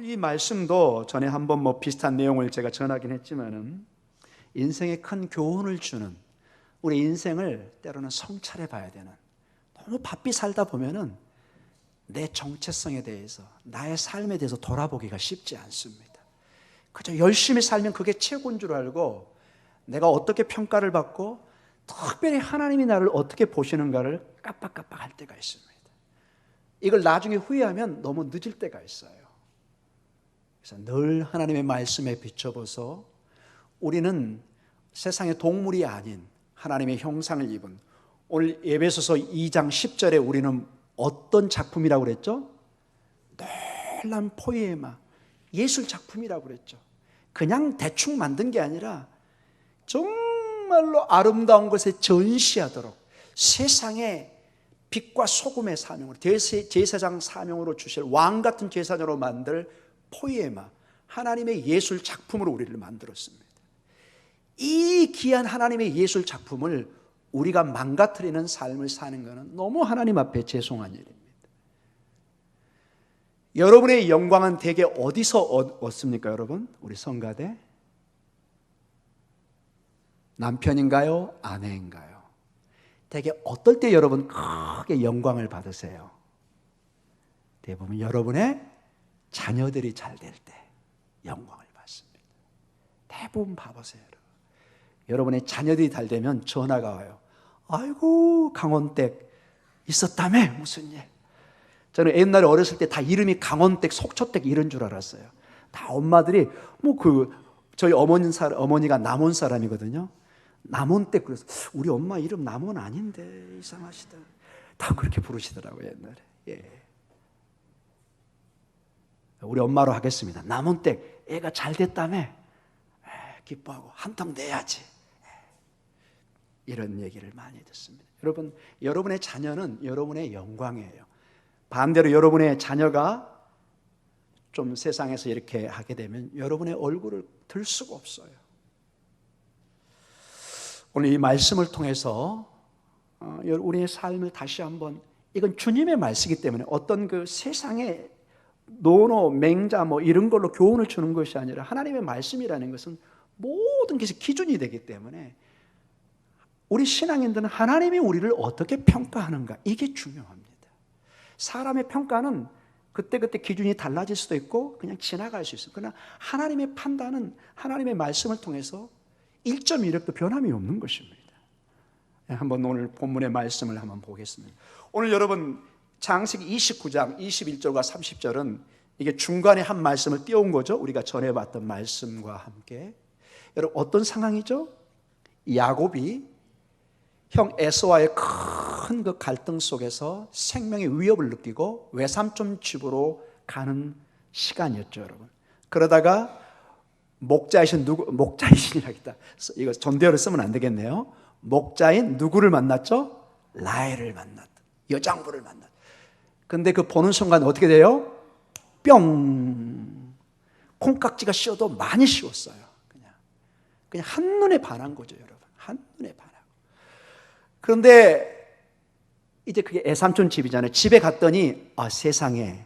오늘 이 말씀도 전에 한번 비슷한 내용을 제가 전하긴 했지만은 인생에 큰 교훈을 주는, 우리 인생을 때로는 성찰해 봐야 되는, 너무 바삐 살다 보면은 내 정체성에 대해서, 나의 삶에 대해서 돌아보기가 쉽지 않습니다. 그저 열심히 살면 그게 최고인 줄 알고 내가 어떻게 평가를 받고 특별히 하나님이 나를 어떻게 보시는가를 깜빡깜빡할 때가 있습니다. 이걸 나중에 후회하면 너무 늦을 때가 있어요. 그래서 늘 하나님의 말씀에 비춰보서 우리는 세상의 동물이 아닌 하나님의 형상을 입은, 오늘 에베소서 2장 10절에 우리는 어떤 작품이라고 그랬죠? 놀라운 포에마, 예술 작품이라고 그랬죠. 그냥 대충 만든 게 아니라 정말로 아름다운 것에 전시하도록 세상에 빛과 소금의 사명으로, 제사장 사명으로 주실 왕 같은 제사장으로 만들 포에마, 하나님의 예술 작품으로 우리를 만들었습니다. 이 귀한 하나님의 예술 작품을 우리가 망가뜨리는 삶을 사는 것은 너무 하나님 앞에 죄송한 일입니다. 여러분의 영광은 대개 어디서 얻습니까, 여러분? 우리 성가대? 남편인가요? 아내인가요? 대개 어떨 때 여러분 크게 영광을 받으세요? 대부분 여러분의 자녀들이 잘 될 때 영광을 받습니다. 대부분 봐보세요. 여러분의 자녀들이 잘 되면 전화가 와요. 아이고, 강원댁 있었다며, 무슨 일. 저는 옛날에 어렸을 때 다 이름이 강원댁, 속초댁 이런 줄 알았어요. 다 엄마들이 저희 어머니가 남원 사람이거든요. 남원댁, 그래서 우리 엄마 이름 남원 아닌데 이상하시다. 다 그렇게 부르시더라고요, 옛날에. 예. 우리 엄마로 하겠습니다. 남원댁 애가 잘 됐다며, 기뻐하고 한턱 내야지. 이런 얘기를 많이 듣습니다. 여러분, 여러분의 자녀는 여러분의 영광이에요. 반대로 여러분의 자녀가 좀 세상에서 이렇게 하게 되면 여러분의 얼굴을 들 수가 없어요. 오늘 이 말씀을 통해서 우리의 삶을 다시 한번, 이건 주님의 말씀이기 때문에 어떤 그 세상의 노노, 맹자 이런 걸로 교훈을 주는 것이 아니라 하나님의 말씀이라는 것은 모든 것이 기준이 되기 때문에 우리 신앙인들은 하나님이 우리를 어떻게 평가하는가, 이게 중요합니다. 사람의 평가는 그때그때 기준이 달라질 수도 있고 그냥 지나갈 수 있어요. 그러나 하나님의 판단은 하나님의 말씀을 통해서 1.1획도 변함이 없는 것입니다. 한번 오늘 본문의 말씀을 한번 보겠습니다. 오늘 여러분 창세기 29장 21절과 30절은 이게 중간에 한 말씀을 띄운 거죠. 우리가 전에 봤던 말씀과 함께. 여러분 어떤 상황이죠? 야곱이 형 에서와의 큰 그 갈등 속에서 생명의 위협을 느끼고 외삼촌 집으로 가는 시간이었죠, 여러분. 그러다가 목자이신이라기다. 이거 전대어를 쓰면 안 되겠네요. 목자인 누구를 만났죠? 라헬을 만났다. 여장부를 만났다. 근데 그 보는 순간 어떻게 돼요? 뿅! 콩깍지가 씌어도 많이 씌웠어요. 그냥 한눈에 반한 거죠, 여러분. 한눈에 반하고. 그런데 이제 그게 애삼촌 집이잖아요. 집에 갔더니 세상에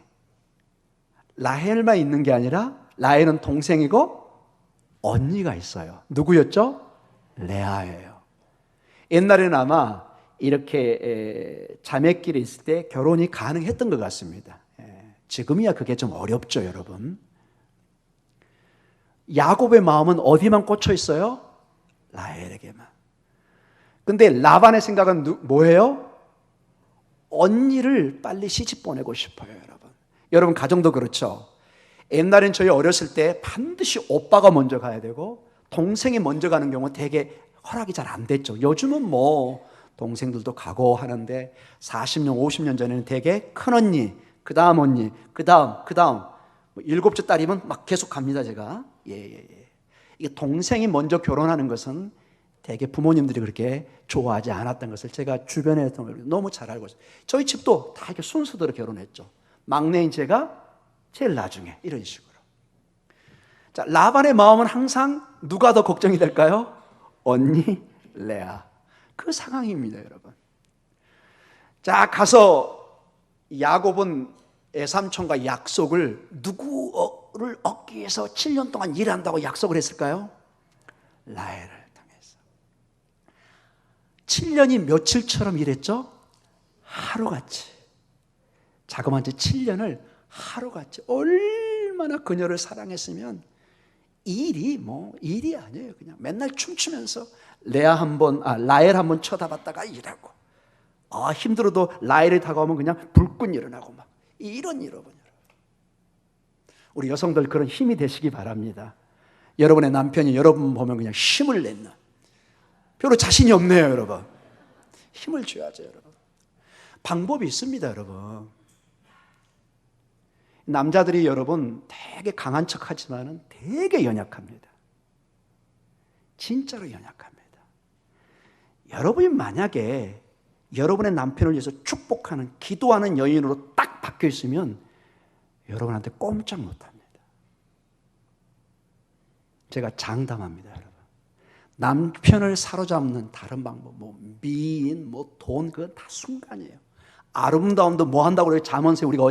라헬만 있는 게 아니라 라헬은 동생이고 언니가 있어요. 누구였죠? 레아예요. 옛날에는 아마 이렇게 자매끼리 있을 때 결혼이 가능했던 것 같습니다. 지금이야 그게 좀 어렵죠, 여러분. 야곱의 마음은 어디만 꽂혀 있어요? 라헬에게만. 근데 라반의 생각은 뭐예요? 언니를 빨리 시집 보내고 싶어요, 여러분. 여러분 가정도 그렇죠. 옛날엔 저희 어렸을 때 반드시 오빠가 먼저 가야 되고 동생이 먼저 가는 경우 되게 허락이 잘 안 됐죠. 요즘은 동생들도 가고 하는데 40년, 50년 전에는 되게 큰언니, 그 다음 언니, 그 다음 7째 딸이면 막 계속 갑니다, 제가. 이게 동생이 먼저 결혼하는 것은 되게 부모님들이 그렇게 좋아하지 않았던 것을 제가 주변에 너무 잘 알고 있어요. 저희 집도 다 이렇게 순서대로 결혼했죠. 막내인 제가 제일 나중에, 이런 식으로. 자, 라반의 마음은 항상 누가 더 걱정이 될까요? 언니 레아. 그 상황입니다, 여러분. 자, 가서 야곱은 애삼촌과 약속을 누구 얻기 위해서 7년 동안 일한다고 약속을 했을까요? 라헬을 통해서. 7년이 며칠처럼 일했죠? 하루같이. 자그마치 7년을 하루같이. 얼마나 그녀를 사랑했으면 일이 아니에요. 그냥 맨날 춤추면서 라헬 한번 쳐다봤다가 일하고, 힘들어도 라헬이 다가오면 그냥 불끈 일어나고 막 이런 여러분. 우리 여성들 그런 힘이 되시기 바랍니다. 여러분의 남편이 여러분 보면 그냥 힘을 내는, 별로 자신이 없네요, 여러분. 힘을 줘야죠, 여러분. 방법이 있습니다, 여러분. 남자들이 여러분 되게 강한 척 하지만은 되게 연약합니다. 진짜로 연약합니다. 여러분이 만약에 여러분의 남편을 위해서 축복하는, 기도하는 여인으로 딱 바뀌어 있으면 여러분한테 꼼짝 못합니다. 제가 장담합니다, 여러분. 남편을 사로잡는 다른 방법, 미인, 돈, 그건 다 순간이에요. 아름다움도 뭐 한다고 그래요? 잠언세 우리가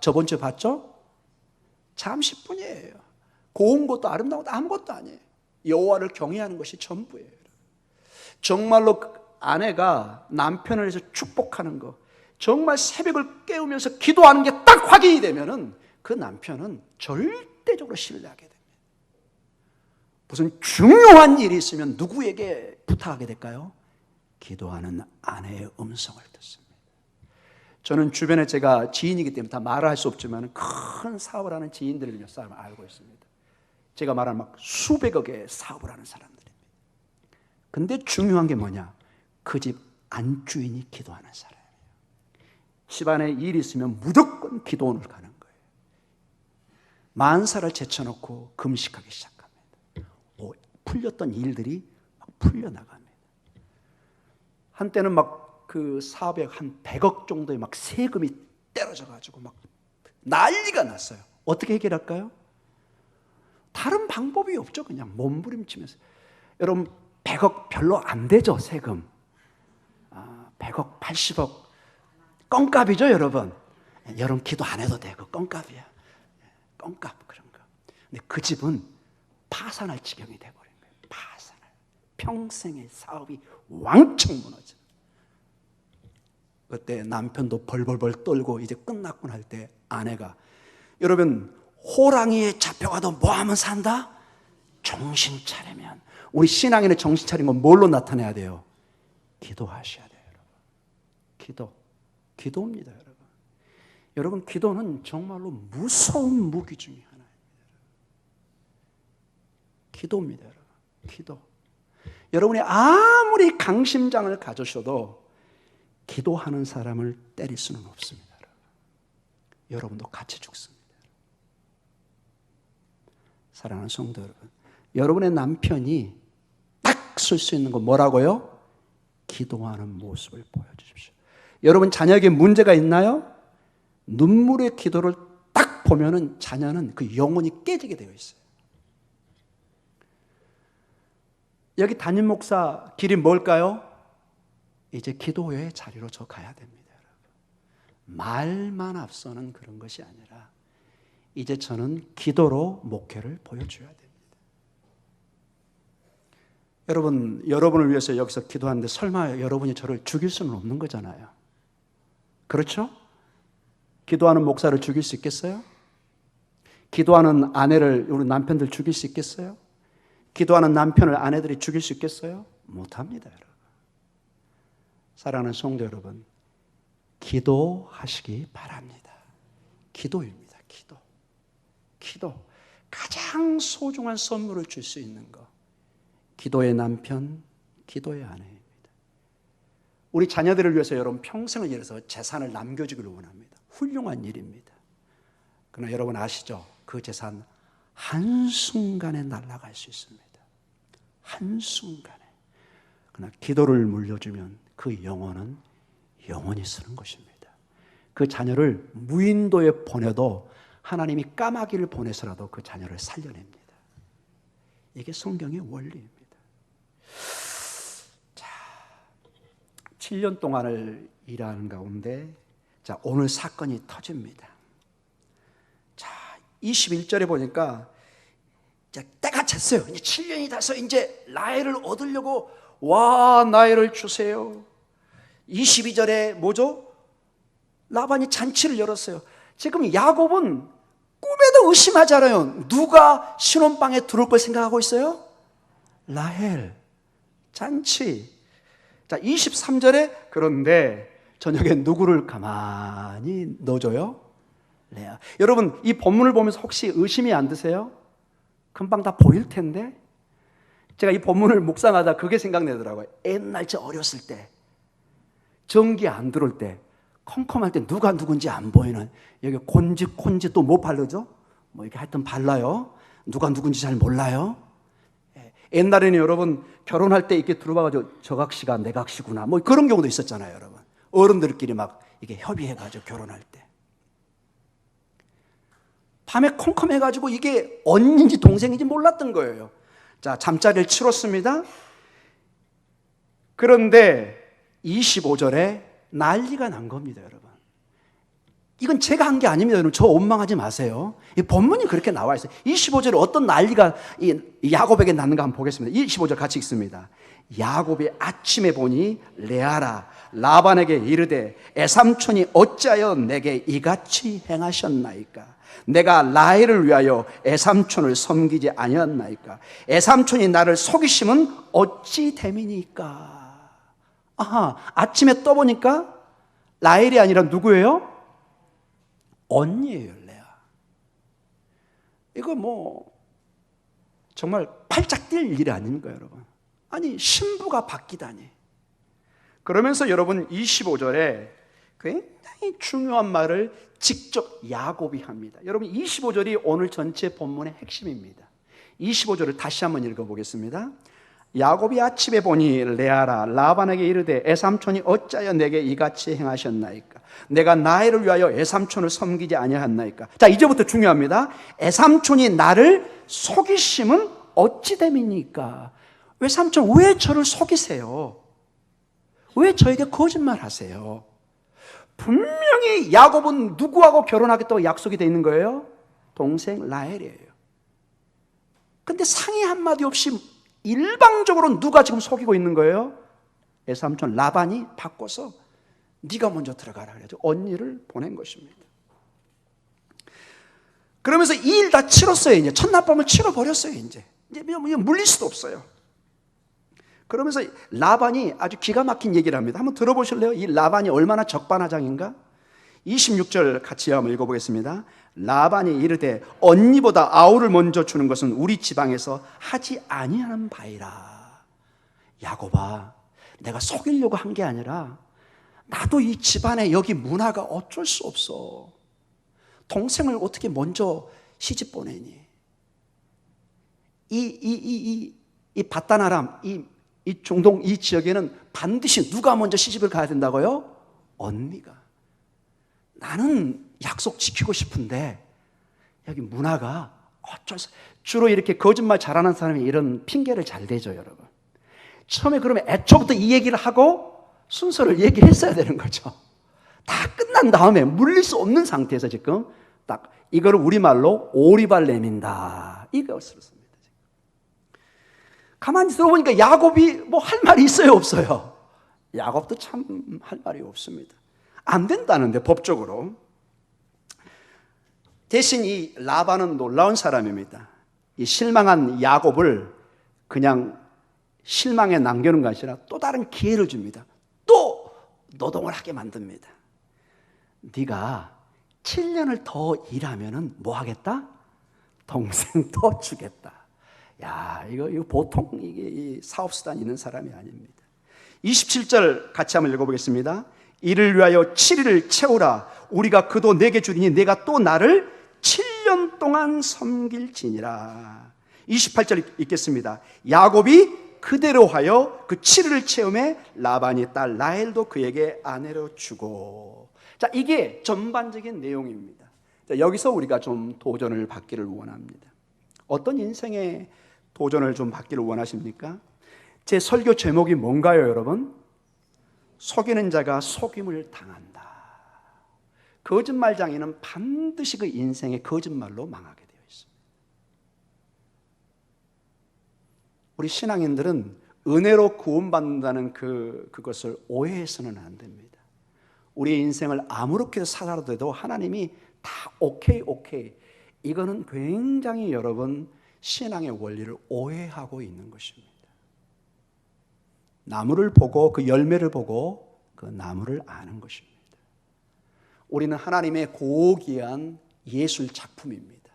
저번 주에 봤죠? 잠시뿐이에요. 고운 것도 아름다운 것도 아무것도 아니에요. 여호와를 경외하는 것이 전부예요. 정말로 아내가 남편을 위해서 축복하는 거, 정말 새벽을 깨우면서 기도하는 게 딱 확인이 되면은 그 남편은 절대적으로 신뢰하게 됩니다. 무슨 중요한 일이 있으면 누구에게 부탁하게 될까요? 기도하는 아내의 음성을 듣습니다. 저는 주변에 제가 지인이기 때문에 다 말을 할 수 없지만 큰 사업을 하는 지인들을 몇 사람 알고 있습니다. 제가 말하는 막 수백억의 사업을 하는 사람들입니다. 근데 중요한 게 뭐냐? 그 집 안주인이 기도하는 사람이에요. 집안에 일이 있으면 무조건 기도원을 가는 거예요. 만사를 제쳐놓고 금식하기 시작합니다. 풀렸던 일들이 막 풀려나갑니다. 한때는 막 그 사업에 한 100억 정도의 막 세금이 떨어져가지고 막 난리가 났어요. 어떻게 해결할까요? 다른 방법이 없죠. 그냥 몸부림치면서. 여러분 100억 별로 안 되죠, 세금. 100억, 80억 껌값이죠, 여러분. 여러분 기도 안 해도 되고 껌값이야. 껌값 그런 거. 근데 그 집은 파산할 지경이 돼버린 거예요. 파산할. 평생의 사업이 왕창 무너져. 그때 남편도 벌벌벌 떨고 이제 끝났군 할 때 아내가, 여러분 호랑이에 잡혀가도 뭐 하면 산다? 정신 차리면. 우리 신앙인의 정신 차린 건 뭘로 나타내야 돼요? 기도하셔야 돼요, 여러분. 기도입니다, 여러분. 여러분 기도는 정말로 무서운 무기 중에 하나입니다. 기도입니다, 여러분. 기도. 여러분이 아무리 강심장을 가져셔도 기도하는 사람을 때릴 수는 없습니다, 여러분. 여러분도 같이 죽습니다. 사랑하는 성도 여러분, 여러분의 남편이 딱 쓸 수 있는 건 뭐라고요? 기도하는 모습을 보여주십시오. 여러분 자녀에게 문제가 있나요? 눈물의 기도를 딱 보면은 자녀는 그 영혼이 깨지게 되어 있어요. 여기 담임 목사 길이 뭘까요? 이제 기도의 자리로 저 가야 됩니다, 여러분. 말만 앞서는 그런 것이 아니라 이제 저는 기도로 목회를 보여줘야 됩니다. 여러분을 위해서 여기서 기도하는데 설마 여러분이 저를 죽일 수는 없는 거잖아요. 그렇죠? 기도하는 목사를 죽일 수 있겠어요? 기도하는 아내를, 우리 남편들 죽일 수 있겠어요? 기도하는 남편을 아내들이 죽일 수 있겠어요? 못합니다, 여러분. 사랑하는 성도 여러분, 기도하시기 바랍니다. 기도입니다, 기도. 가장 소중한 선물을 줄 수 있는 것. 기도의 남편, 기도의 아내입니다. 우리 자녀들을 위해서 여러분 평생을 위해서 재산을 남겨주기를 원합니다. 훌륭한 일입니다. 그러나 여러분 아시죠? 그 재산 한순간에 날아갈 수 있습니다. 한순간에. 그러나 기도를 물려주면 그 영혼은 영원히 쓰는 것입니다. 그 자녀를 무인도에 보내도 하나님이 까마귀를 보내서라도 그 자녀를 살려냅니다. 이게 성경의 원리입니다. 자, 7년 동안을 일하는 가운데 오늘 사건이 터집니다. 자, 21절에 보니까 이제 때가 찼어요. 이제 7년이 돼서 이제 라헬을 얻으려고 와 나헬을 주세요. 22절에 뭐죠? 라반이 잔치를 열었어요. 지금 야곱은 꿈에도 의심하잖아요. 누가 신혼방에 들어올 걸 생각하고 있어요? 라헬 잔치. 자 23절에 그런데 저녁에 누구를 가만히 넣어줘요? 레아. 여러분 이 본문을 보면서 혹시 의심이 안 드세요? 금방 다 보일 텐데. 제가 이 본문을 묵상하다 그게 생각나더라고요. 옛날 저 어렸을 때 전기 안 들어올 때 컴컴할 때 누가 누군지 안 보이는 여기 콘지 또 뭐 바르죠? 뭐 이렇게 하여튼 발라요. 누가 누군지 잘 몰라요. 옛날에는 여러분 결혼할 때 이렇게 들어봐가지고 저각시가 내각시구나 뭐 그런 경우도 있었잖아요. 여러분 어른들끼리 막 이게 협의해가지고 결혼할 때 밤에 컴컴해가지고 이게 언니인지 동생인지 몰랐던 거예요. 자 잠자리를 치렀습니다. 그런데 25절에 난리가 난 겁니다. 여러분 이건 제가 한 게 아닙니다. 여러분 저 원망하지 마세요. 이 본문이 그렇게 나와 있어요. 25절에 어떤 난리가 이 야곱에게 났는가 한번 보겠습니다. 25절 같이 읽습니다. 야곱이 아침에 보니 레아라 라반에게 이르되 애삼촌이 어찌하여 내게 이같이 행하셨나이까? 내가 라헬을 위하여 애삼촌을 섬기지 아니었나이까? 애삼촌이 나를 속이심은 어찌 됨이니까? 아하, 아침에 떠보니까 라헬이 아니라 누구예요? 언니예요. 레아. 이거 뭐 정말 팔짝 뛸 일이 아닙니까 여러분? 아니 신부가 바뀌다니. 그러면서 여러분 25절에 굉장히 중요한 말을 직접 야곱이 합니다. 여러분 25절이 오늘 전체 본문의 핵심입니다. 25절을 다시 한번 읽어보겠습니다. 야곱이 아침에 보니 레아라 라반에게 이르되 애삼촌이 어찌하여 내게 이같이 행하셨나이까? 내가 나를 위하여 애삼촌을 섬기지 아니하였나이까? 자 이제부터 중요합니다. 애삼촌이 나를 속이심은 어찌 됨이니까? 외삼촌 왜 저를 속이세요? 왜 저에게 거짓말하세요? 분명히 야곱은 누구하고 결혼하겠다고 약속이 되어 있는 거예요? 동생 라헬이에요. 근데 상의 한마디 없이 일방적으로 누가 지금 속이고 있는 거예요? 애삼촌 라반이 바꿔서 네가 먼저 들어가라 그래가지고 언니를 보낸 것입니다. 그러면서 이 일 다 치렀어요. 이제 첫날밤을 치러버렸어요. 이제 물릴 수도 없어요. 그러면서 라반이 아주 기가 막힌 얘기를 합니다. 한번 들어보실래요? 이 라반이 얼마나 적반하장인가? 26절 같이 한번 읽어보겠습니다. 라반이 이르되 언니보다 아우를 먼저 주는 것은 우리 지방에서 하지 아니하는 바이라. 야곱아, 내가 속이려고 한 게 아니라 나도 이 집안에 여기 문화가 어쩔 수 없어. 동생을 어떻게 먼저 시집 보내니? 이 바다나람, 이 중동 이 지역에는 반드시 누가 먼저 시집을 가야 된다고요? 언니가. 나는 약속 지키고 싶은데 여기 문화가 어쩔 수. 주로 이렇게 거짓말 잘하는 사람이 이런 핑계를 잘 대죠, 여러분. 처음에 그러면 애초부터 이 얘기를 하고 순서를 얘기했어야 되는 거죠. 다 끝난 다음에 물릴 수 없는 상태에서 지금 딱 이거를 우리말로 오리발 내민다 이것을 씁니다. 가만히 들어보니까 야곱이 뭐 할 말이 있어요, 없어요? 야곱도 참 할 말이 없습니다. 안 된다는데 법적으로. 대신 이 라반은 놀라운 사람입니다. 이 실망한 야곱을 그냥 실망에 남겨놓은 것이 아니라 또 다른 기회를 줍니다. 또 노동을 하게 만듭니다. 네가 7년을 더 일하면은 뭐 하겠다? 동생 더 주겠다. 야, 이거 보통 이게 사업수단 있는 사람이 아닙니다. 27절 같이 한번 읽어보겠습니다. 이를 위하여 7일을 채우라. 우리가 그도 내게 주리니 내가 또 나를 7년 동안 섬길지니라. 28절 읽겠습니다. 야곱이 그대로 하여 그 7일을 채움에 라반이 딸 라헬도 그에게 아내로 주고. 자, 이게 전반적인 내용입니다. 자, 여기서 우리가 좀 도전을 받기를 원합니다. 어떤 인생의 도전을 좀 받기를 원하십니까? 제 설교 제목이 뭔가요, 여러분? 속이는 자가 속임을 당한다. 거짓말장애는 반드시 그 인생의 거짓말로 망하게 되어 있습니다. 우리 신앙인들은 은혜로 구원받는다는 그것을 오해해서는 안 됩니다. 우리의 인생을 아무렇게 살아도 하나님이 다 오케이. 이거는 굉장히 여러분 신앙의 원리를 오해하고 있는 것입니다. 나무를 보고 그 열매를 보고 그 나무를 아는 것입니다. 우리는 하나님의 고귀한 예술 작품입니다.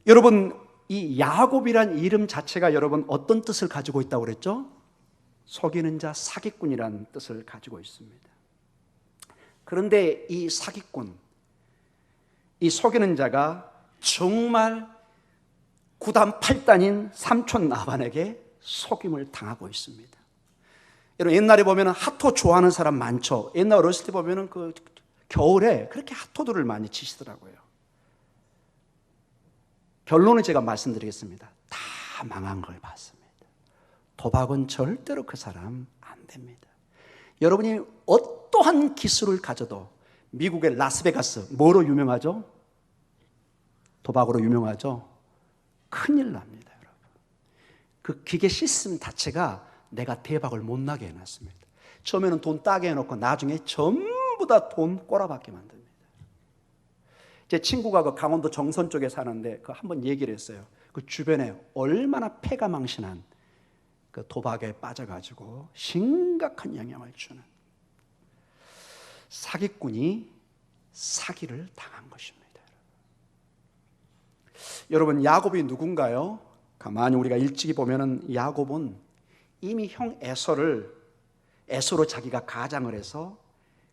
여러분, 이 야곱이란 이름 자체가 여러분 어떤 뜻을 가지고 있다고 그랬죠? 속이는 자, 사기꾼이라는 뜻을 가지고 있습니다. 그런데 이 사기꾼, 이 속이는 자가 정말 구단 8단인 삼촌 라반에게 속임을 당하고 있습니다. 여러분, 옛날에 보면 핫토 좋아하는 사람 많죠. 옛날 어렸을 때 보면 그 겨울에 그렇게 핫토들을 많이 치시더라고요. 결론을 제가 말씀드리겠습니다. 다 망한 걸 봤습니다. 도박은 절대로 그 사람 안 됩니다. 여러분이 어떠한 기술을 가져도 미국의 라스베가스 뭐로 유명하죠? 도박으로 유명하죠? 큰일 납니다, 여러분. 그 기계 시스템 자체가 내가 대박을 못 나게 해놨습니다. 처음에는 돈 따게 해놓고 나중에 전부 다 돈 꼬라박게 만듭니다. 제 친구가 그 강원도 정선 쪽에 사는데 그 한번 얘기를 했어요. 그 주변에 얼마나 패가망신한 그 도박에 빠져가지고 심각한 영향을 주는 사기꾼이 사기를 당한 것입니다. 여러분, 야곱이 누군가요? 가만히 우리가 일찍이 보면은 야곱은 이미 형 에서로 자기가 가장을 해서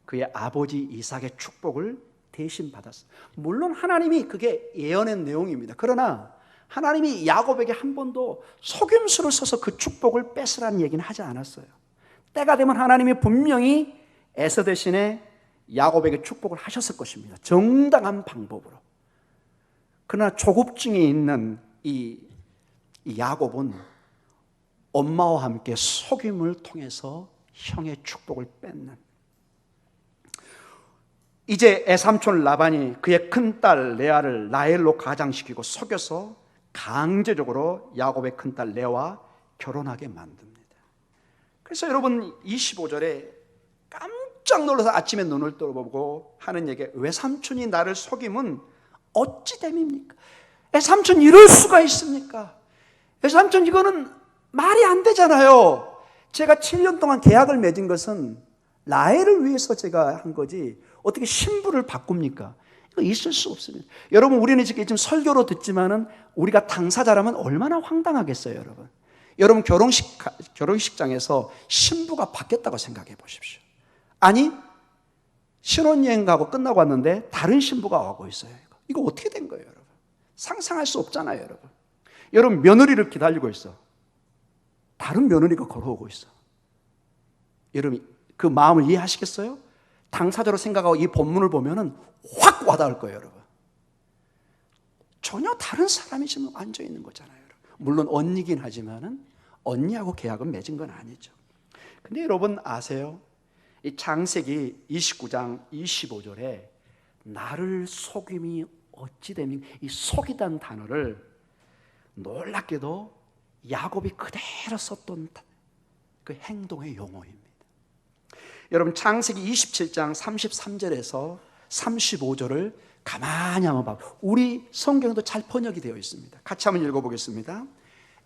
그의 아버지 이삭의 축복을 대신 받았어요. 물론 하나님이 그게 예언의 내용입니다. 그러나 하나님이 야곱에게 한 번도 속임수를 써서 그 축복을 뺏으라는 얘기는 하지 않았어요. 때가 되면 하나님이 분명히 에서 대신에 야곱에게 축복을 하셨을 것입니다. 정당한 방법으로. 그러나 조급증이 있는 이 야곱은 엄마와 함께 속임을 통해서 형의 축복을 뺏는, 이제 애삼촌 라반이 그의 큰딸 레아를 라헬로 가장시키고 속여서 강제적으로 야곱의 큰딸 레아와 결혼하게 만듭니다. 그래서 여러분 25절에 깜짝 놀라서 아침에 눈을 떠보고 하는 얘기, 외삼촌이 나를 속임은 어찌 됨입니까? 애삼촌 이럴 수가 있습니까? 애삼촌 이거는 말이 안 되잖아요. 제가 7년 동안 계약을 맺은 것은 라헬을 위해서 제가 한 거지 어떻게 신부를 바꿉니까? 이거 있을 수 없습니다. 여러분, 우리는 지금 설교로 듣지만은 우리가 당사자라면 얼마나 황당하겠어요, 여러분. 여러분 결혼식장에서 신부가 바뀌었다고 생각해 보십시오. 아니, 신혼여행 가고 끝나고 왔는데 다른 신부가 오고 있어요. 이거 어떻게 된 거예요, 여러분? 상상할 수 없잖아요, 여러분. 여러분, 며느리를 기다리고 있어. 다른 며느리가 걸어오고 있어. 여러분, 그 마음을 이해하시겠어요? 당사자로 생각하고 이 본문을 보면은 확 와닿을 거예요, 여러분. 전혀 다른 사람이 지금 앉아 있는 거잖아요, 여러분. 물론 언니긴 하지만은 언니하고 계약은 맺은 건 아니죠. 근데 여러분 아세요? 이 창세기 29장 25절에 나를 속임이 어찌 됨이, 이 속이다는 단어를 놀랍게도 야곱이 그대로 썼던 그 행동의 용어입니다. 여러분, 창세기 27장 33절에서 35절을 가만히 한번 봐. 우리 성경에도 잘 번역이 되어 있습니다. 같이 한번 읽어보겠습니다.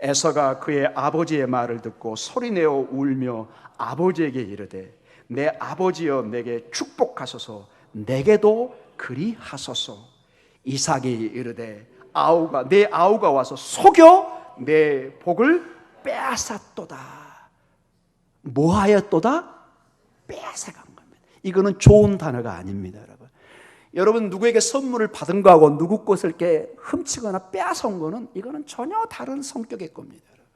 에서가 그의 아버지의 말을 듣고 소리내어 울며 아버지에게 이르되 내 아버지여 내게 축복하소서, 내게도 그리하소서. 이삭이 이르되 내 아우가 와서 속여 내 복을 빼앗았도다. 뭐하였도다? 빼앗아간 겁니다. 이거는 좋은 단어가 아닙니다, 여러분. 여러분, 누구에게 선물을 받은 거하고 누구 것을 이렇게 훔치거나 빼앗아온 거는 이거는 전혀 다른 성격의 겁니다, 여러분.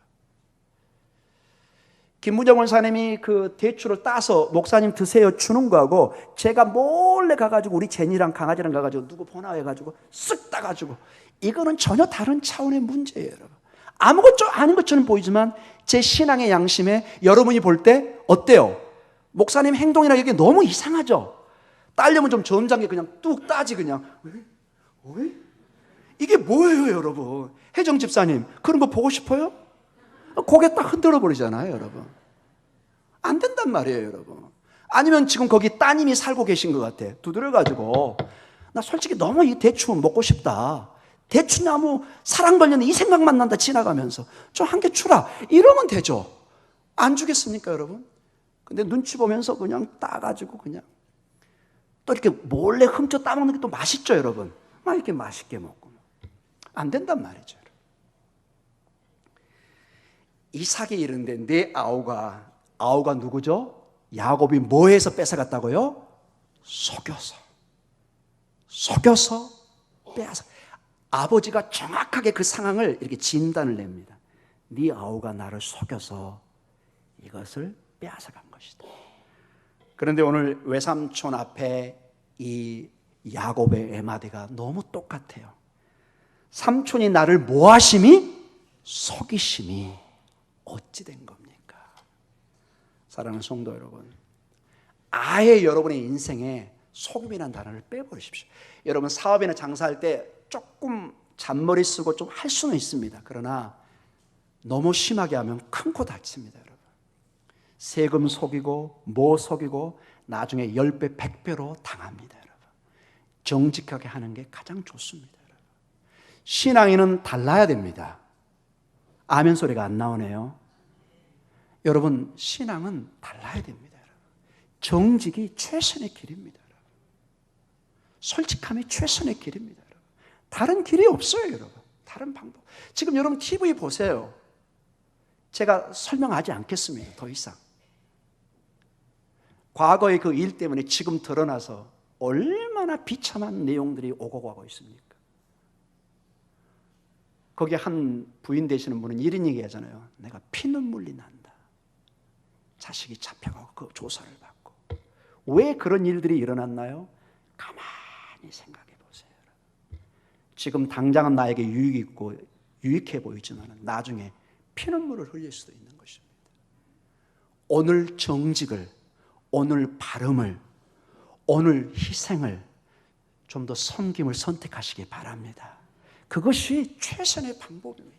김무정 원사님이 그 대추를 따서 목사님 드세요 주는 거하고 제가 몰래 가가지고 우리 제니랑 강아지랑 가가지고 누구 보나 해가지고 쓱 따가지고, 이거는 전혀 다른 차원의 문제예요, 여러분. 아무것도 아닌 것처럼 보이지만 제 신앙의 양심에 여러분이 볼 때 어때요? 목사님 행동이나 이게 너무 이상하죠? 따려면 좀 점잖게 그냥 뚝 따지 그냥. 왜? 이게 뭐예요, 여러분? 혜정 집사님, 그런 거 보고 싶어요? 고개 딱 흔들어 버리잖아요, 여러분. 안 된단 말이에요, 여러분. 아니면 지금 거기 따님이 살고 계신 것 같아. 두드려가지고 나 솔직히 너무 이 대추 먹고 싶다. 대추나무 사랑 걸려는 이 생각만 난다 지나가면서 좀 한 개 주라. 이러면 되죠. 안 주겠습니까, 여러분? 근데 눈치 보면서 그냥 따가지고 그냥 또 이렇게 몰래 훔쳐 따먹는 게 또 맛있죠, 여러분. 막 이렇게 맛있게 먹고 안 된단 말이죠. 이삭이 이른데 내 아우가 누구죠? 야곱이 뭐해서 뺏어갔다고요? 속여서 빼앗아. 아버지가 정확하게 그 상황을 이렇게 진단을 냅니다. 네 아우가 나를 속여서 이것을 빼앗아간 것이다. 그런데 오늘 외삼촌 앞에 이 야곱의 에마디가 너무 똑같아요. 삼촌이 나를 모하심이 속이심이 어찌 된 겁니까? 사랑하는 성도 여러분, 아예 여러분의 인생에 속임이라는 단어를 빼버리십시오. 여러분 사업이나 장사할 때 조금 잔머리 쓰고 좀 할 수는 있습니다. 그러나 너무 심하게 하면 큰 코 다칩니다, 여러분. 세금 속이고 뭐 속이고 나중에 10배, 100배로 당합니다, 여러분. 정직하게 하는 게 가장 좋습니다, 여러분. 신앙인은 달라야 됩니다. 아멘 소리가 안 나오네요. 여러분, 신앙은 달라야 됩니다, 여러분. 정직이 최선의 길입니다, 여러분. 솔직함이 최선의 길입니다, 여러분. 다른 길이 없어요, 여러분. 다른 방법. 지금 여러분 TV 보세요. 제가 설명하지 않겠습니다, 더 이상. 과거의 그 일 때문에 지금 드러나서 얼마나 비참한 내용들이 오고 가고 있습니까? 거기 한 부인 되시는 분은 이런 얘기 하잖아요. 내가 피눈물이 난다. 자식이 잡혀가고 그 조사를 받고. 왜 그런 일들이 일어났나요? 가만히 생각해 보세요. 지금 당장은 나에게 유익해 보이지만 나중에 피눈물을 흘릴 수도 있는 것입니다. 오늘 정직을, 오늘 바름을, 오늘 희생을, 좀 더 섬김을 선택하시기 바랍니다. 그것이 최선의 방법입니다.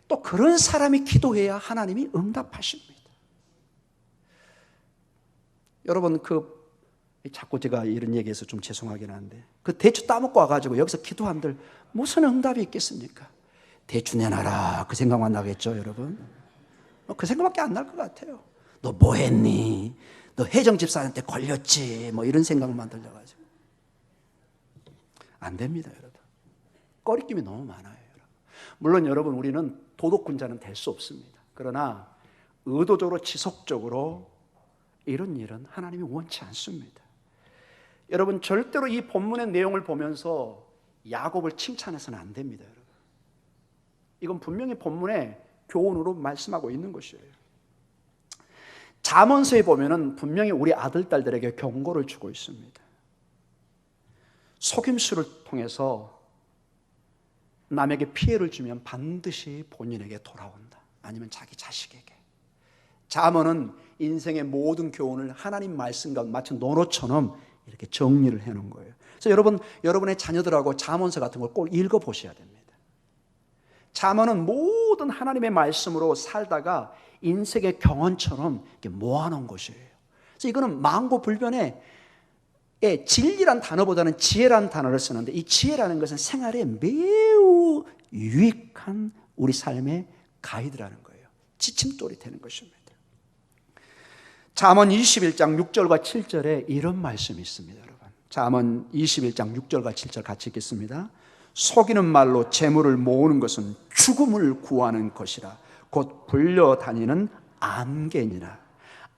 또 그런 사람이 기도해야 하나님이 응답하십니다. 여러분 자꾸 제가 이런 얘기해서 좀 죄송하긴 한데 그 대추 따먹고 와가지고 여기서 기도한들 무슨 응답이 있겠습니까? 대추 내놔라 그 생각만 나겠죠, 여러분? 그 생각밖에 안 날 것 같아요. 너 뭐 했니? 너 혜정 집사한테 걸렸지? 뭐 이런 생각만 들려가지고 안 됩니다, 여러분. 꺼리낌이 너무 많아요, 여러분. 물론 여러분 우리는 도덕군자는 될 수 없습니다. 그러나 의도적으로 지속적으로 이런 일은 하나님이 원치 않습니다. 여러분 절대로 이 본문의 내용을 보면서 야곱을 칭찬해서는 안 됩니다, 여러분. 이건 분명히 본문의 교훈으로 말씀하고 있는 것이에요. 잠언서에 보면은 분명히 우리 아들, 딸들에게 경고를 주고 있습니다. 속임수를 통해서 남에게 피해를 주면 반드시 본인에게 돌아온다. 아니면 자기 자식에게. 잠언은 인생의 모든 교훈을 하나님 말씀과 마치 논어처럼 이렇게 정리를 해놓은 거예요. 그래서 여러분의 자녀들하고 잠언서 같은 걸 꼭 읽어보셔야 됩니다. 잠언은 모든 하나님의 말씀으로 살다가 인생의 경언처럼 이렇게 모아놓은 것이에요. 그래서 이거는 만고불변의 진리란 단어보다는 지혜란 단어를 쓰는데 이 지혜라는 것은 생활에 매우 유익한 우리 삶의 가이드라는 거예요. 지침돌이 되는 것입니다. 잠언 21장 6절과 7절에 이런 말씀이 있습니다, 여러분. 잠언 21장 6절과 7절 같이 읽겠습니다. 속이는 말로 재물을 모으는 것은 죽음을 구하는 것이라 곧 불려다니는 안개니라.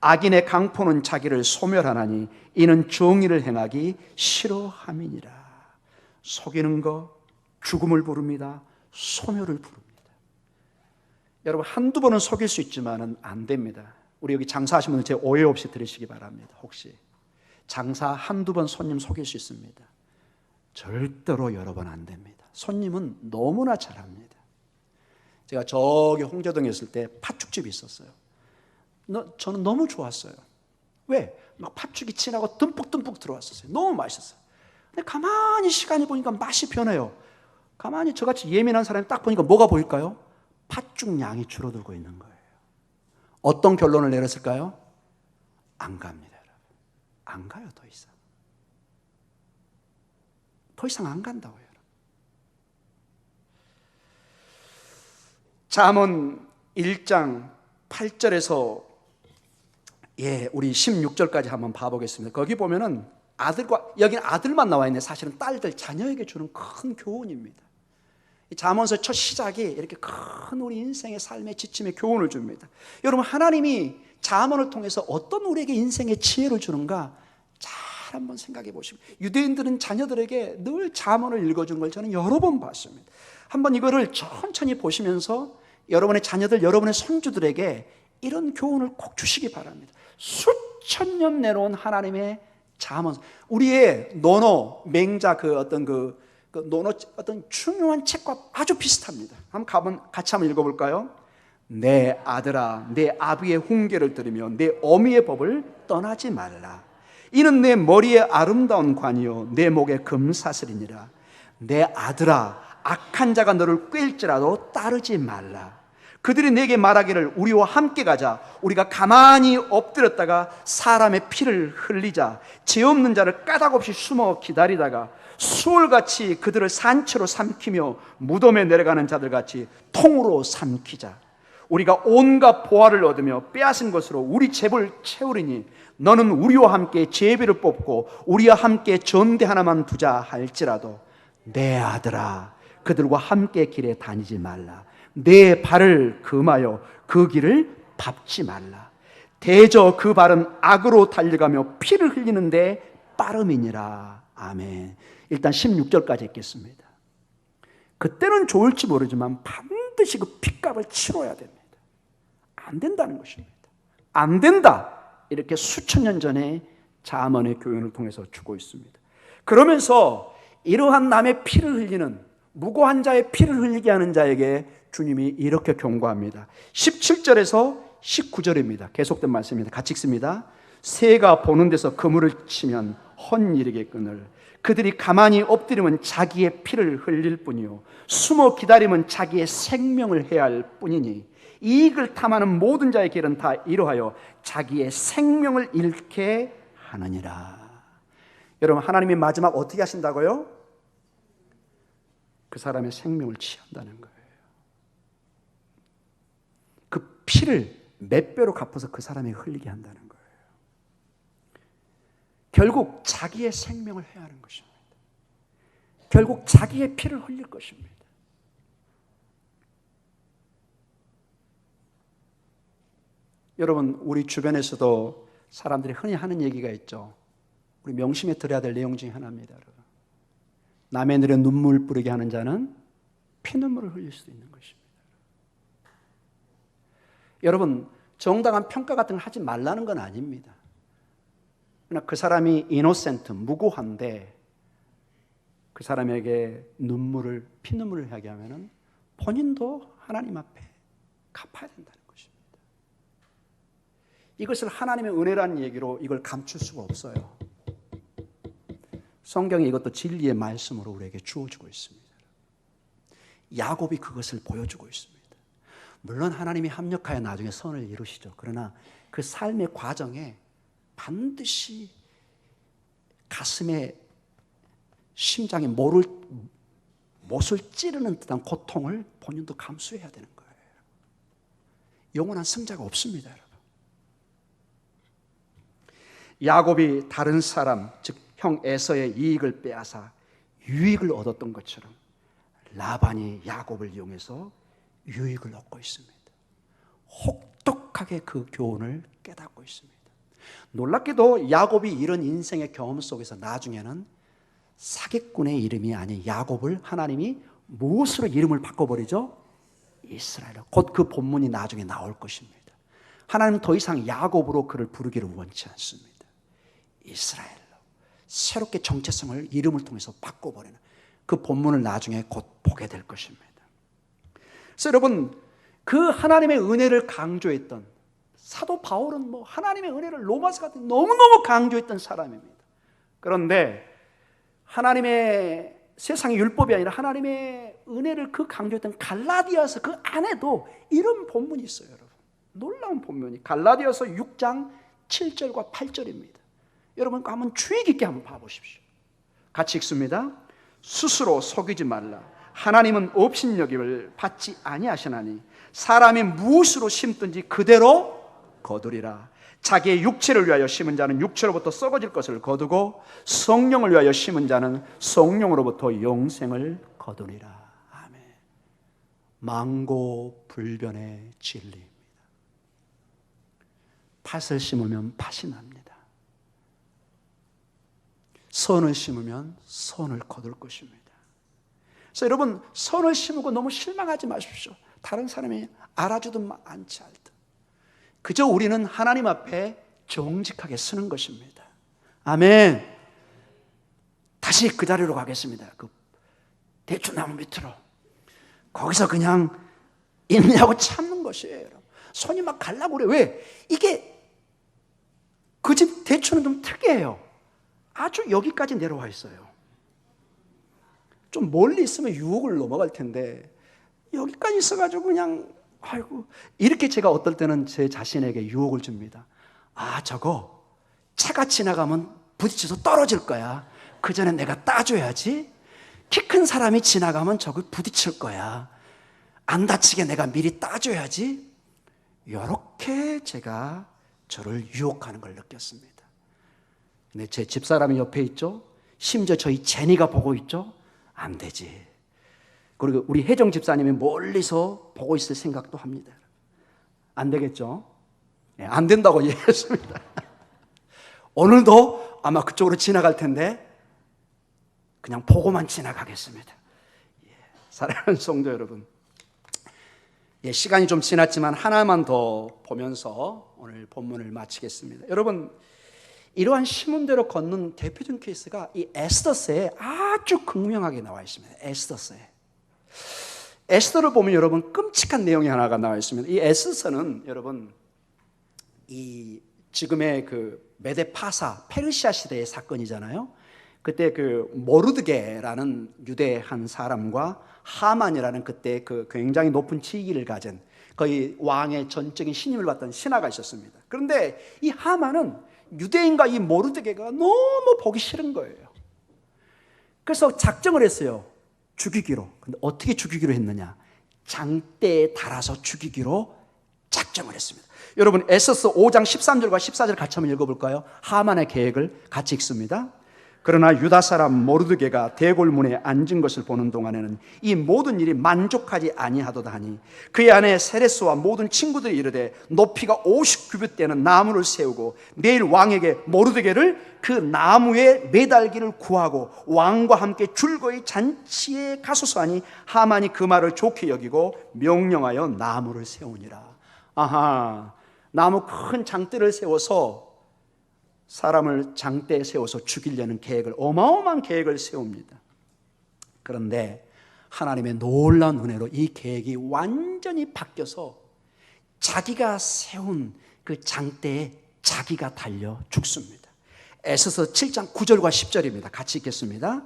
악인의 강포는 자기를 소멸하나니 이는 정의를 행하기 싫어함이니라. 속이는 것 죽음을 부릅니다. 소멸을 부릅니다. 여러분 한두 번은 속일 수 있지만은 안 됩니다. 우리 여기 장사하시는 분들 제 오해 없이 들으시기 바랍니다. 혹시 장사 한두 번 손님 속일 수 있습니다. 절대로 여러 번 안 됩니다. 손님은 너무나 잘합니다. 제가 저기 홍제동에 있을 때 팥죽집이 있었어요. 저는 너무 좋았어요. 왜? 막 팥죽이 진하고 듬뿍듬뿍 들어왔었어요. 너무 맛있었어요. 근데 가만히 시간이 보니까 맛이 변해요. 가만히 저같이 예민한 사람이 딱 보니까 뭐가 보일까요? 팥죽 양이 줄어들고 있는 거예요. 어떤 결론을 내렸을까요? 안 갑니다, 여러분. 안 가요, 더 이상. 더 이상 안 간다고요, 여러분. 잠언 1장 8절에서 우리 16절까지 한번 봐보겠습니다. 거기 보면은 여기는 아들만 나와 있네. 사실은 딸들, 자녀에게 주는 큰 교훈입니다. 잠언서 첫 시작이 이렇게 큰 우리 인생의 삶의 지침의 교훈을 줍니다. 여러분, 하나님이 잠언을 통해서 어떤 우리에게 인생의 지혜를 주는가 잘 한번 생각해 보시면, 유대인들은 자녀들에게 늘 잠언을 읽어주는 걸 저는 여러 번 봤습니다. 한번 이거를 천천히 보시면서 여러분의 자녀들, 여러분의 손주들에게 이런 교훈을 꼭 주시기 바랍니다. 수천 년 내려온 하나님의 잠언, 우리의 논어, 맹자 어떤 논어 어떤 중요한 책과 아주 비슷합니다. 같이 한번 읽어볼까요? 내 아들아, 내 아비의 훈계를 들으며 내 어미의 법을 떠나지 말라. 이는 내 머리에 아름다운 관이요 내 목에 금사슬이니라. 내 아들아, 악한 자가 너를 꾀일지라도 따르지 말라. 그들이 내게 말하기를 우리와 함께 가자. 우리가 가만히 엎드렸다가 사람의 피를 흘리자. 죄 없는 자를 까닭없이 숨어 기다리다가 수월같이 그들을 산채로 삼키며 무덤에 내려가는 자들같이 통으로 삼키자. 우리가 온갖 보화를 얻으며 빼앗은 것으로 우리 잽을 채우리니 너는 우리와 함께 제비를 뽑고 우리와 함께 전대 하나만 두자 할지라도 내 아들아, 그들과 함께 길에 다니지 말라. 내 발을 금하여 그 길을 밟지 말라. 대저 그 발은 악으로 달려가며 피를 흘리는데 빠름이니라. 아멘. 일단 16절까지 읽겠습니다. 그때는 좋을지 모르지만 반드시 그 핏값을 치러야 됩니다. 안 된다는 것입니다. 안 된다, 이렇게 수천 년 전에 잠언의 교훈을 통해서 주고 있습니다. 그러면서 이러한 남의 피를 흘리는, 무고한 자의 피를 흘리게 하는 자에게 주님이 이렇게 경고합니다. 17절에서 19절입니다. 계속된 말씀입니다. 같이 읽습니다. 새가 보는 데서 그물을 치면 헛일이겠거늘 그들이 가만히 엎드리면 자기의 피를 흘릴 뿐이요 숨어 기다리면 자기의 생명을 해할 뿐이니 이익을 탐하는 모든 자의 길은 다 이러하여 자기의 생명을 잃게 하느니라. 여러분, 하나님이 마지막 어떻게 하신다고요? 그 사람의 생명을 취한다는 거예요. 그 피를 몇 배로 갚아서 그 사람이 흘리게 한다는 거예요. 결국 자기의 생명을 해야 하는 것입니다. 결국 자기의 피를 흘릴 것입니다. 여러분, 우리 주변에서도 사람들이 흔히 하는 얘기가 있죠. 우리 명심해 들어야 될 내용 중에 하나입니다. 여러분. 남의 눈에 눈물 뿌리게 하는 자는 피눈물을 흘릴 수도 있는 것입니다. 여러분, 정당한 평가 같은 걸 하지 말라는 건 아닙니다. 그러나 그 사람이 이노센트, 무고한데 그 사람에게 피눈물을 하게 하면은 본인도 하나님 앞에 갚아야 된다는 것입니다. 이것을 하나님의 은혜라는 얘기로 이걸 감출 수가 없어요. 성경에 이것도 진리의 말씀으로 우리에게 주어주고 있습니다. 야곱이 그것을 보여주고 있습니다. 물론 하나님이 합력하여 나중에 선을 이루시죠. 그러나 그 삶의 과정에 반드시 가슴에 심장에 못을 찌르는 듯한 고통을 본인도 감수해야 되는 거예요. 영원한 승자가 없습니다, 여러분. 야곱이 다른 사람, 즉 형 에서의 이익을 빼앗아 유익을 얻었던 것처럼 라반이 야곱을 이용해서 유익을 얻고 있습니다. 혹독하게 그 교훈을 깨닫고 있습니다. 놀랍게도 야곱이 이런 인생의 경험 속에서 나중에는 사기꾼의 이름이 아닌 야곱을 하나님이 무엇으로 이름을 바꿔버리죠? 이스라엘. 곧 그 본문이 나중에 나올 것입니다. 하나님은 더 이상 야곱으로 그를 부르기를 원치 않습니다. 이스라엘로 새롭게 정체성을 이름을 통해서 바꿔버리는 그 본문을 나중에 곧 보게 될 것입니다. 그래서 여러분, 그 하나님의 은혜를 강조했던 사도 바울은 뭐 하나님의 은혜를 로마서 같은 너무너무 강조했던 사람입니다. 그런데 하나님의 세상의 율법이 아니라 하나님의 은혜를 그 강조했던 갈라디아서 그 안에도 이런 본문이 있어요, 여러분. 놀라운 본문이 갈라디아서 6장 7절과 8절입니다. 여러분 한번 주의 깊게 한번 봐보십시오. 같이 읽습니다. 스스로 속이지 말라. 하나님은 업신여김을 받지 아니하시나니 사람이 무엇으로 심든지 그대로 거두리라. 자기의 육체를 위하여 심은 자는 육체로부터 썩어질 것을 거두고 성령을 위하여 심은 자는 성령으로부터 영생을 거두리라. 아멘. 망고불변의 진리입니다. 팥을 심으면 팥이 납니다. 선을 심으면 선을 거둘 것입니다. 그래서 여러분, 선을 심고 너무 실망하지 마십시오. 다른 사람이 알아주든 않지 않든 그저 우리는 하나님 앞에 정직하게 서는 것입니다. 아멘. 다시 그 자리로 가겠습니다. 그 대추나무 밑으로. 거기서 그냥 있냐고 참는 것이에요. 손이 막 가려고 그래. 왜? 이게 그 집 대추는 좀 특이해요. 아주 여기까지 내려와 있어요. 좀 멀리 있으면 유혹을 넘어갈 텐데 여기까지 있어가지고 그냥 아이고, 이렇게 제가 어떨 때는 제 자신에게 유혹을 줍니다. 아, 저거 차가 지나가면 부딪혀서 떨어질 거야. 그 전에 내가 따줘야지. 키 큰 사람이 지나가면 저걸 부딪힐 거야. 안 다치게 내가 미리 따줘야지. 이렇게 제가 저를 유혹하는 걸 느꼈습니다. 근데 제 집사람이 옆에 있죠. 심지어 저희 제니가 보고 있죠. 안 되지. 그리고 우리 혜정 집사님이 멀리서 보고 있을 생각도 합니다. 안 되겠죠? 네, 안 된다고 얘기했습니다. 오늘도 아마 그쪽으로 지나갈 텐데 그냥 보고만 지나가겠습니다. 사랑하는 성도 여러분, 시간이 좀 지났지만 하나만 더 보면서 오늘 본문을 마치겠습니다. 여러분, 이러한 신문대로 걷는 대표적인 케이스가 이 에스더서에 아주 극명하게 나와 있습니다. 에스더를 보면 여러분 끔찍한 내용이 하나가 나와 있습니다. 이 에스더서는 여러분 이 지금의 그 메데파사 페르시아 시대의 사건이잖아요. 그때 그 모르드게라는 유대 한 사람과 하만이라는 그때 그 굉장히 높은 지위를 가진 거의 왕의 전적인 신임을 받던 신하가 있었습니다. 그런데 이 하만은 유대인과 이 모르드게가 너무 보기 싫은 거예요. 그래서 작정을 했어요. 죽이기로. 근데 어떻게 죽이기로 했느냐? 장대에 달아서 죽이기로 작정을 했습니다. 여러분 에스더 5장 13절과 14절 같이 한번 읽어볼까요? 하만의 계획을 같이 읽습니다. 그러나 유다 사람 모르드게가 대궐문에 앉은 것을 보는 동안에는 이 모든 일이 만족하지 아니하도다 하니 그의 아내 세레스와 모든 친구들이 이르되 높이가 50규빗 되는 나무를 세우고 매일 왕에게 모르드게를 그 나무에 매달기를 구하고 왕과 함께 줄거이 잔치에 가소서 하니 하만이 그 말을 좋게 여기고 명령하여 나무를 세우니라. 아하, 나무 큰 장대를 세워서 사람을 장대에 세워서 죽이려는 계획을, 어마어마한 계획을 세웁니다. 그런데 하나님의 놀라운 은혜로 이 계획이 완전히 바뀌어서 자기가 세운 그 장대에 자기가 달려 죽습니다. 에스더 7장 9절과 10절입니다. 같이 읽겠습니다.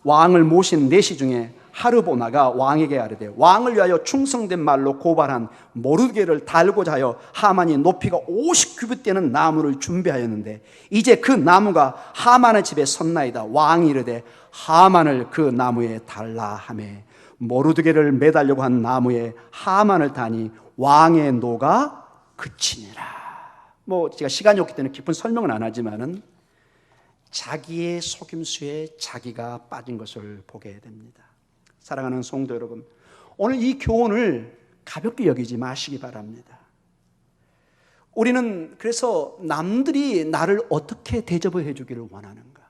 왕을 모신 내시 중에 하르보나가 왕에게 아뢰되 왕을 위하여 충성된 말로 고발한 모르드게를 달고자 하여 하만이 높이가 50규빗 되는 나무를 준비하였는데 이제 그 나무가 하만의 집에 섰나이다. 왕이 이르되 하만을 그 나무에 달라 하매 모르드게를 매달려고 한 나무에 하만을 다니 왕의 노가 그치니라. 뭐 제가 시간이 없기 때문에 깊은 설명은 안 하지만은 자기의 속임수에 자기가 빠진 것을 보게 됩니다. 사랑하는 성도 여러분, 오늘 이 교훈을 가볍게 여기지 마시기 바랍니다. 우리는 그래서 남들이 나를 어떻게 대접해 주기를 원하는가?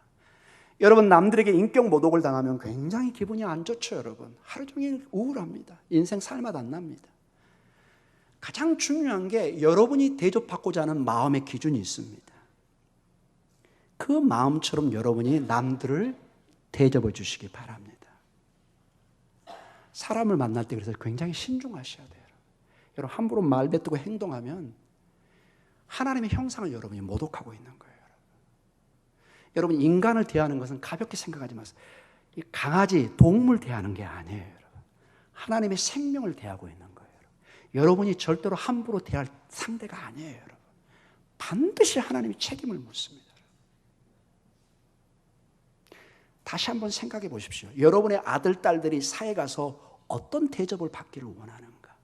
여러분, 남들에게 인격 모독을 당하면 굉장히 기분이 안 좋죠, 여러분. 하루 종일 우울합니다. 인생 살맛 안 납니다. 가장 중요한 게 여러분이 대접받고자 하는 마음의 기준이 있습니다. 그 마음처럼 여러분이 남들을 대접해 주시기 바랍니다. 사람을 만날 때 그래서 굉장히 신중하셔야 돼요. 여러분 함부로 말 뱉고 행동하면 하나님의 형상을 여러분이 모독하고 있는 거예요. 여러분, 인간을 대하는 것은 가볍게 생각하지 마세요. 강아지, 동물 대하는 게 아니에요. 여러분. 하나님의 생명을 대하고 있는 거예요. 여러분이 절대로 함부로 대할 상대가 아니에요. 여러분. 반드시 하나님이 책임을 묻습니다. 다시 한번 생각해 보십시오. 여러분의 아들, 딸들이 사회 가서 어떤 대접을 받기를 원하는가?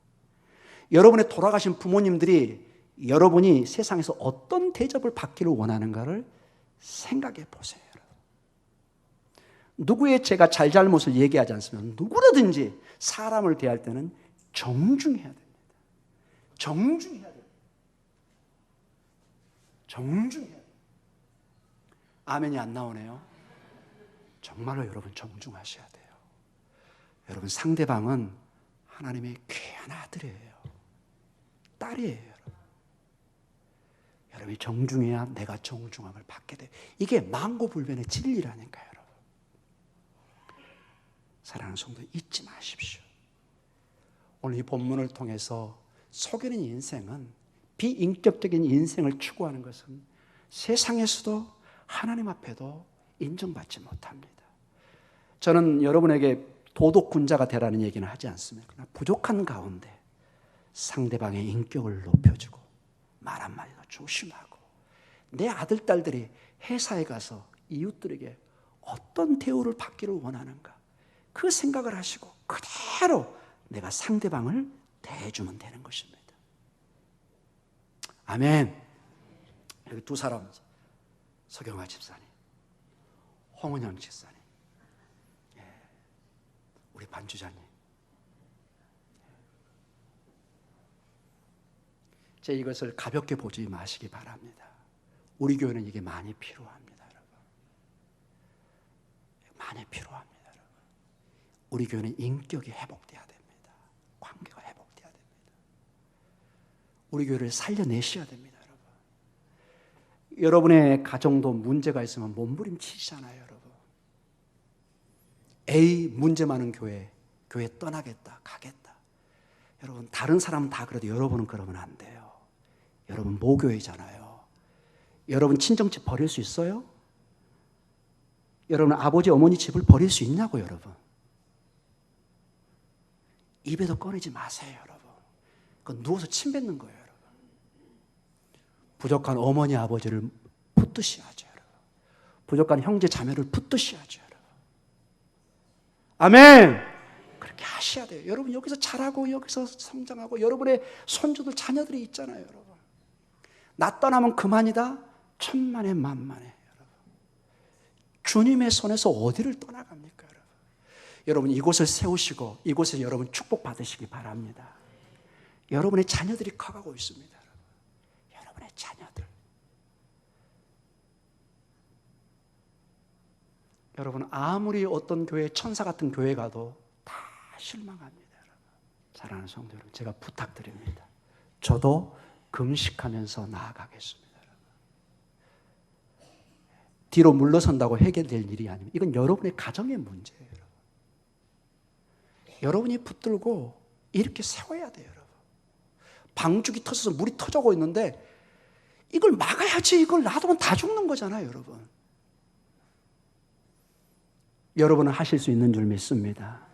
여러분의 돌아가신 부모님들이 여러분이 세상에서 어떤 대접을 받기를 원하는가를 생각해 보세요. 누구의 제가 잘잘못을 얘기하지 않으면 누구라든지 사람을 대할 때는 정중해야 됩니다. 정중해야 됩니다. 정중해야 됩니다. 아멘이 안 나오네요. 정말로 여러분 정중하셔야 돼요. 여러분, 상대방은 하나님의 귀한 아들이에요. 딸이에요. 여러분이 정중해야 내가 정중함을 받게 돼요. 이게 만고불변의 진리라니까요. 여러분. 사랑하는 성도, 잊지 마십시오. 오늘 이 본문을 통해서 속이는 인생은, 비인격적인 인생을 추구하는 것은 세상에서도 하나님 앞에도 인정받지 못합니다. 저는 여러분에게 도덕군자가 되라는 얘기는 하지 않습니다. 그러나 부족한 가운데 상대방의 인격을 높여주고 말 한마디도 조심하고, 내 아들, 딸들이 회사에 가서 이웃들에게 어떤 대우를 받기를 원하는가, 그 생각을 하시고 그대로 내가 상대방을 대해주면 되는 것입니다. 아멘. 여기 두 사람, 서경화 집사님, 홍은영 집사님, 우리 반주자님, 제 이것을 가볍게 보지 마시기 바랍니다. 우리 교회는 이게 많이 필요합니다, 여러분. 많이 필요합니다, 여러분. 우리 교회는 인격이 회복돼야 됩니다. 관계가 회복돼야 됩니다. 우리 교회를 살려내셔야 됩니다, 여러분. 여러분의 가정도 문제가 있으면 몸부림치시잖아요, 여러분. A 문제 많은 교회 떠나겠다, 가겠다. 여러분, 다른 사람은 다 그래도 여러분은 그러면 안 돼요. 여러분 모교회잖아요. 여러분 친정집 버릴 수 있어요? 여러분 아버지 어머니 집을 버릴 수 있냐고. 여러분 입에도 꺼내지 마세요. 여러분 그건 누워서 침 뱉는 거예요. 여러분 부족한 어머니 아버지를 붙듯이 하죠. 여러분 부족한 형제 자매를 붙듯이 하죠. 여러분 아멘. 그렇게 하셔야 돼요. 여러분 여기서 자라고 여기서 성장하고 여러분의 손주들 자녀들이 있잖아요. 여러분 나 떠나면 그만이다. 천만에 만만해. 여러분 주님의 손에서 어디를 떠나갑니까? 여러분 여러분 이곳을 세우시고 이곳에서 여러분 축복 받으시기 바랍니다. 여러분의 자녀들이 커가고 있습니다. 여러분의 자녀들. 여러분 아무리 어떤 교회 천사 같은 교회 가도 다 실망합니다. 여러분 사랑하는 성도 여러분, 제가 부탁드립니다. 저도 금식하면서 나아가겠습니다. 여러분. 뒤로 물러선다고 해결될 일이 아닙니다. 이건 여러분의 가정의 문제예요. 여러분. 여러분이 붙들고 이렇게 세워야 돼요. 여러분. 방죽이 터져서 물이 터져고 있는데 이걸 막아야지. 이걸 놔두면 다 죽는 거잖아요. 여러분. 여러분은 하실 수 있는 줄 믿습니다.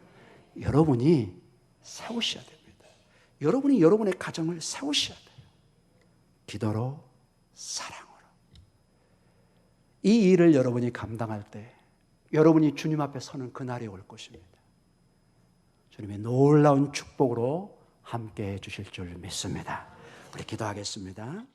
여러분이 세우셔야 됩니다. 여러분이 여러분의 가정을 세우셔야 돼요. 기도로, 사랑으로. 이 일을 여러분이 감당할 때 여러분이 주님 앞에 서는 그날이 올 것입니다. 주님의 놀라운 축복으로 함께해 주실 줄 믿습니다. 우리 기도하겠습니다.